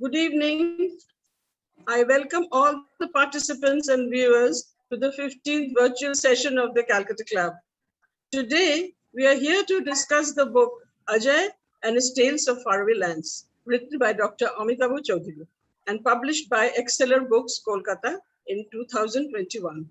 Good evening. I welcome all the participants and viewers to the 15th virtual session of the Calcutta Club. Today, we are here to discuss the book Ajay and His Tales of Faraway Lands, written by Dr. Amitabh Chaudhary and published by Exceller Books, Kolkata in 2021.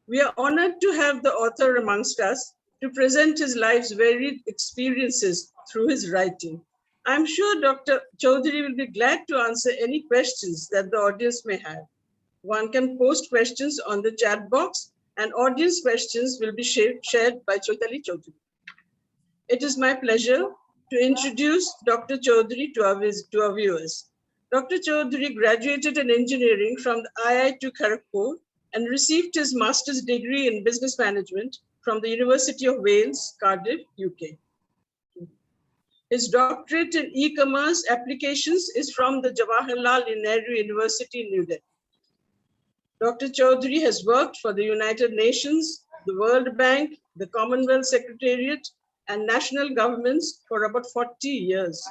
We are honored to have the author amongst us to present his life's varied experiences through his writing. I'm sure Dr. Chaudhary will be glad to answer any questions that the audience may have. One can post questions on the chat box, and audience questions will be shared by Chaitali Chaudhary. It is my pleasure to introduce Dr. Chaudhary to our viewers. Dr. Chaudhary graduated in engineering from the IIT Kharagpur and received his master's degree in business management from the University of Wales, Cardiff, UK. His doctorate in e-commerce applications is from the Jawaharlal Nehru University in New Delhi. Dr. Chaudhary has worked for the United Nations, the World Bank, the Commonwealth Secretariat, and national governments for about 40 years.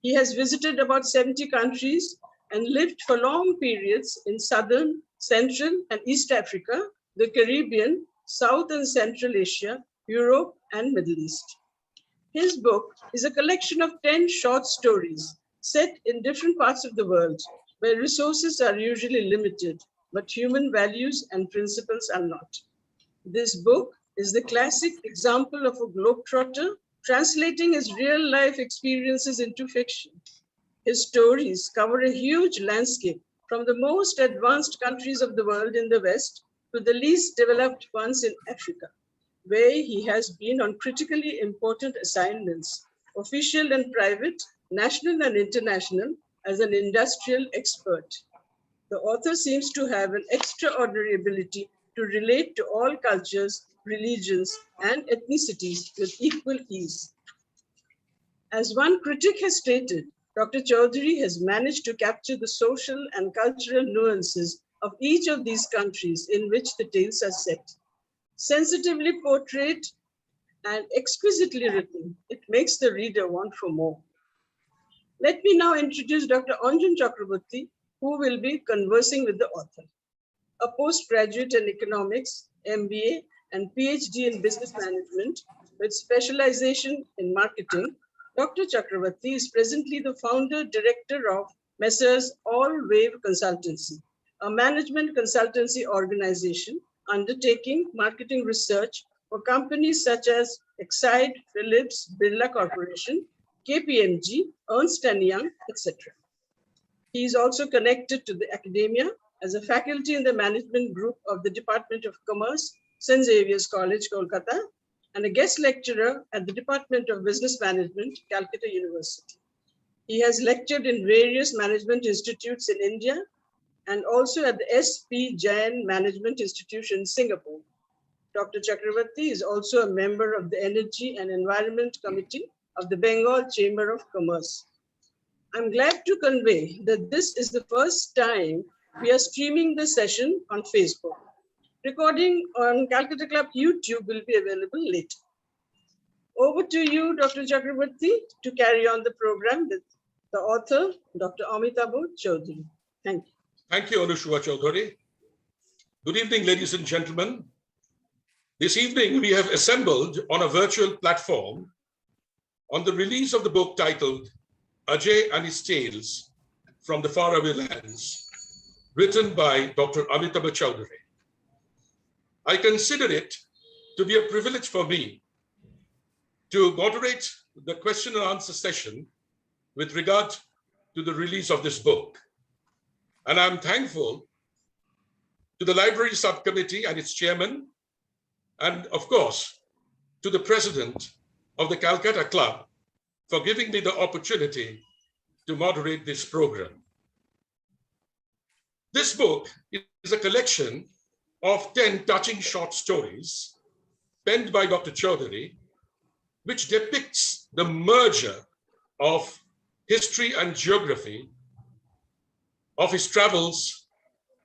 He has visited about 70 countries and lived for long periods in Southern, Central, and East Africa, the Caribbean, South and Central Asia, Europe, and Middle East. His book is a collection of 10 short stories set in different parts of the world where resources are usually limited, but human values and principles are not. This book is the classic example of a globetrotter translating his real-life experiences into fiction. His stories cover a huge landscape from the most advanced countries of the world in the West to the least developed ones in Africa, where he has been on critically important assignments, official and private, national and international, as an industrial expert. The author seems to have an extraordinary ability to relate to all cultures, religions, and ethnicities with equal ease. As one critic has stated, Dr. Chaudhary has managed to capture the social and cultural nuances of each of these countries in which the tales are set. Sensitively portrayed and exquisitely written, it makes the reader want for more. Let me now introduce Dr. Anjan Chakraborty, who will be conversing with the author. A postgraduate in economics, MBA, and PhD in business management with specialization in marketing, Dr. Chakraborty is presently the founder director of Messrs. All Wave Consultancy, a management consultancy organization undertaking marketing research for companies such as Exide, Philips, Birla Corporation, KPMG, Ernst & Young, etc. He is also connected to the academia as a faculty in the management group of the Department of Commerce, St. Xavier's College, Kolkata, and a guest lecturer at the Department of Business Management, Calcutta University. He has lectured in various management institutes in India and also at the S.P. Jain Management Institution in Singapore. Dr. Chakraborty is also a member of the Energy and Environment Committee of the Bengal Chamber of Commerce. I'm glad to convey that this is the first time we are streaming the session on Facebook. Recording on Calcutta Club YouTube will be available later. Over to you, Dr. Chakraborty, to carry on the program with the author, Dr. Amitabh Chaudhary. Thank you. Thank you, Anushka Chaudhary. Good evening, ladies and gentlemen. This evening, we have assembled on a virtual platform on the release of the book titled Ajay and His Tales from the Faraway Lands, written by Dr. Amitabh Chaudhary. I consider it to be a privilege for me to moderate the question and answer session with regard to the release of this book. And I'm thankful to the Library Subcommittee and its chairman, and of course, to the president of the Calcutta Club for giving me the opportunity to moderate this program. This book is a collection of 10 touching short stories penned by Dr. Chaudhary, which depicts the merger of history and geography of his travels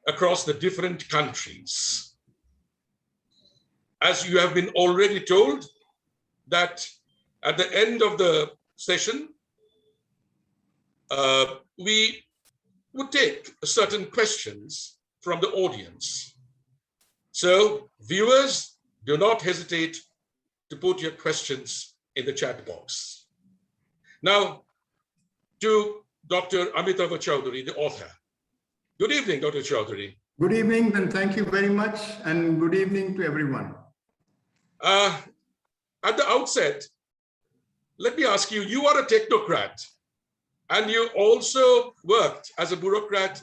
across the different countries. As you have been already told, that at the end of the session, we would take certain questions from the audience. So viewers, do not hesitate to put your questions in the chat box. Now, to Dr. Amitava Chowdhury, the author. Good evening, Dr. Chowdhury. Good evening, and thank you very much, and good evening to everyone. At the outset, let me ask you, you are a technocrat, and you also worked as a bureaucrat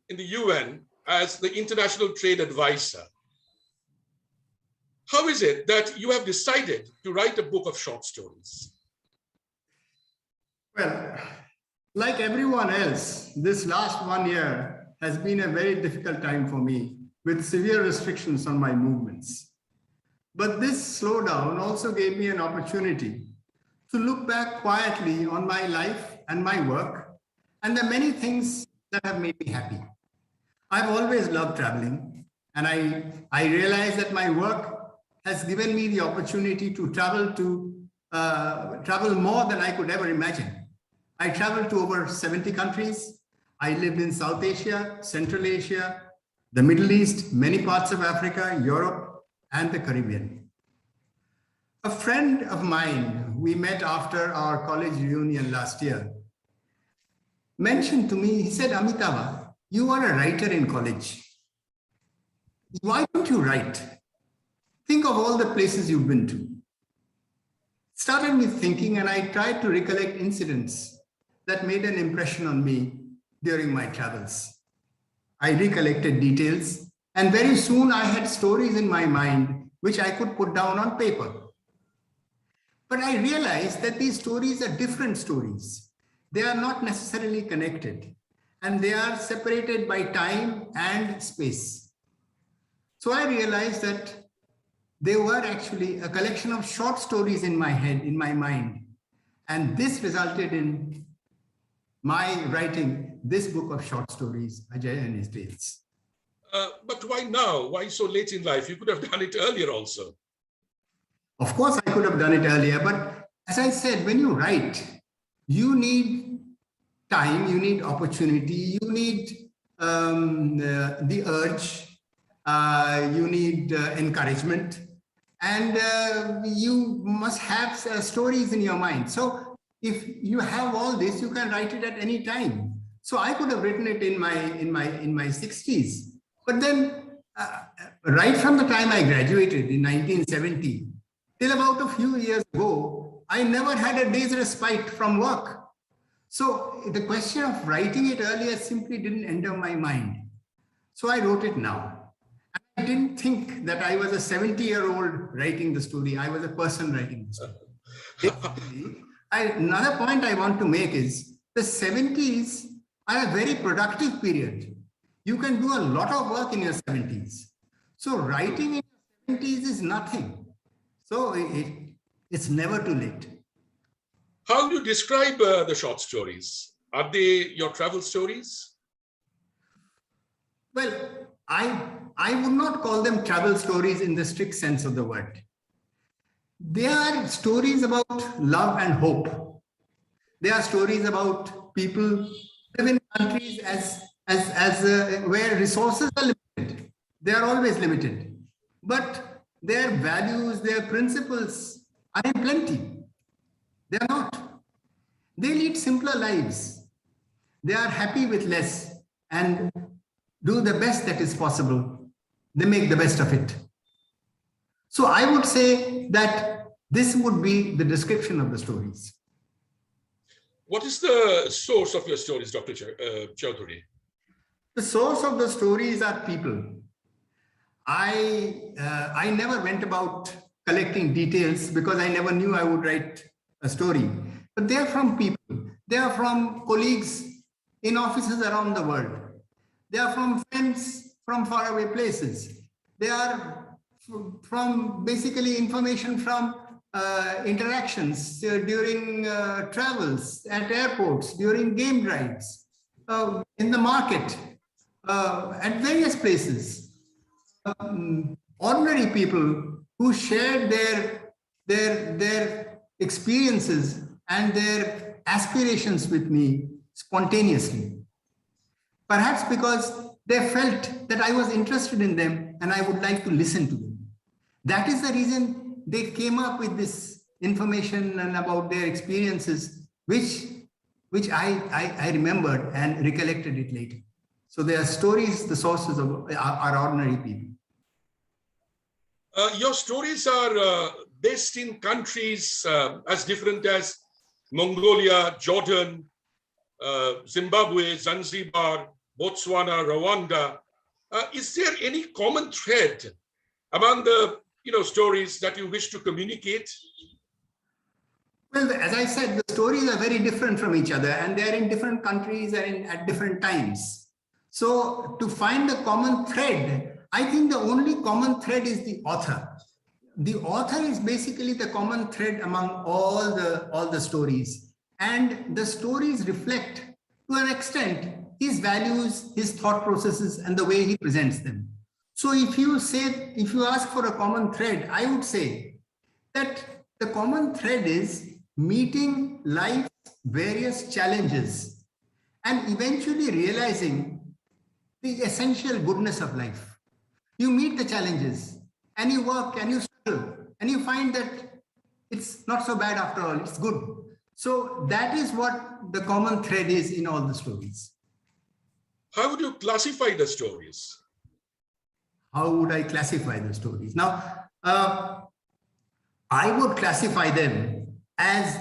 in the UN as the International Trade Advisor. How is it that you have decided to write a book of short stories? Well, like everyone else, this last 1 year has been a very difficult time for me with severe restrictions on my movements. But this slowdown also gave me an opportunity to look back quietly on my life and my work and the many things that have made me happy. I've always loved traveling, and I realized that my work has given me the opportunity to travel more than I could ever imagine. I traveled to over 70 countries. I lived in South Asia, Central Asia, the Middle East, many parts of Africa, Europe, and the Caribbean. A friend of mine, we met after our college reunion last year, mentioned to me, he said, Amitava, you are a writer in college. Why don't you write? Think of all the places you've been to. Started me thinking, and I tried to recollect incidents that made an impression on me during my travels. I recollected details, and very soon I had stories in my mind which I could put down on paper. But I realized that these stories are different stories. They are not necessarily connected, and they are separated by time and space. So I realized that they were actually a collection of short stories in my head, in my mind. And this resulted in my writing this book of short stories, Ajay and His Tales. But why now? Why so late in life? You could have done it earlier also. Of course, I could have done it earlier, but as I said, when you write, you need time, you need opportunity, you need the urge, you need encouragement, and you must have stories in your mind. So if you have all this, you can write it at any time. So I could have written it in my 60s, but then right from the time I graduated in 1970 till about a few years ago, I never had a day's respite from work. So the question of writing it earlier simply didn't enter my mind. So I wrote it now. I didn't think that I was a 70-year-old writing the story. I was a person writing the story. Basically, another point I want to make is the 70s are a very productive period. You can do a lot of work in your 70s. So writing in your 70s is nothing. So it's never too late. How do you describe the short stories? Are they your travel stories? Well, I would not call them travel stories in the strict sense of the word. They are stories about love and hope. They are stories about people who live in countries where resources are limited. They are always limited. But their values, their principles are in plenty. They are not. They lead simpler lives. They are happy with less and do the best that is possible. They make the best of it. So I would say that this would be the description of the stories. What is the source of your stories, Dr. Chowdhury? The source of the stories are people. I never went about collecting details because I never knew I would write a story. But they are from people. They are from colleagues in offices around the world. They are from friends from faraway places. They are from basically information from interactions during travels at airports, during game drives, in the market, at various places. Ordinary people who shared their experiences and their aspirations with me spontaneously. Perhaps because they felt that I was interested in them and I would like to listen to them. That is the reason they came up with this information and about their experiences, which I remembered and recollected it later. So their stories, the sources of are ordinary people. Your stories are based in countries as different as Mongolia, Jordan, Zimbabwe, Zanzibar, Botswana, Rwanda. Is there any common thread among the stories that you wish to communicate? Well, as I said, the stories are very different from each other, and they are in different countries and at different times. So to find a common thread, I think the only common thread is the author. The author is basically the common thread among all the stories, and the stories reflect to an extent his values, his thought processes, and the way he presents them. So if you ask for a common thread, I would say that the common thread is meeting life's various challenges and eventually realizing the essential goodness of life. You meet the challenges and you work and you struggle and you find that it's not so bad after all, it's good. So that is what the common thread is in all the stories. How would you classify the stories? How would I classify the stories? Now, I would classify them as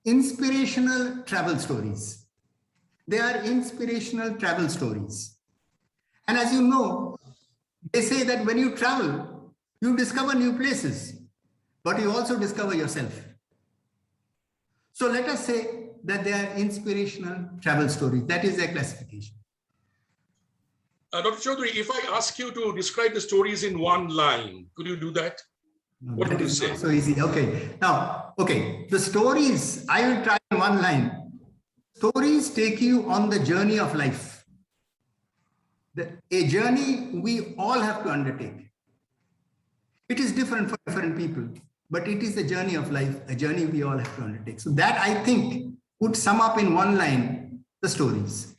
inspirational travel stories. They are inspirational travel stories. And as you know, they say that when you travel, you discover new places, but you also discover yourself. So let us say that they are inspirational travel stories. That is their classification. Dr. Chaudhary, if I ask you to describe the stories in one line, could you do that? No, what that would you is say? not so easy. Okay. Now, the stories, I will try in one line. Stories take you on the journey of life. A journey we all have to undertake. It is different for different people, but it is a journey of life, a journey we all have to undertake. So that, I think, would sum up in one line the stories.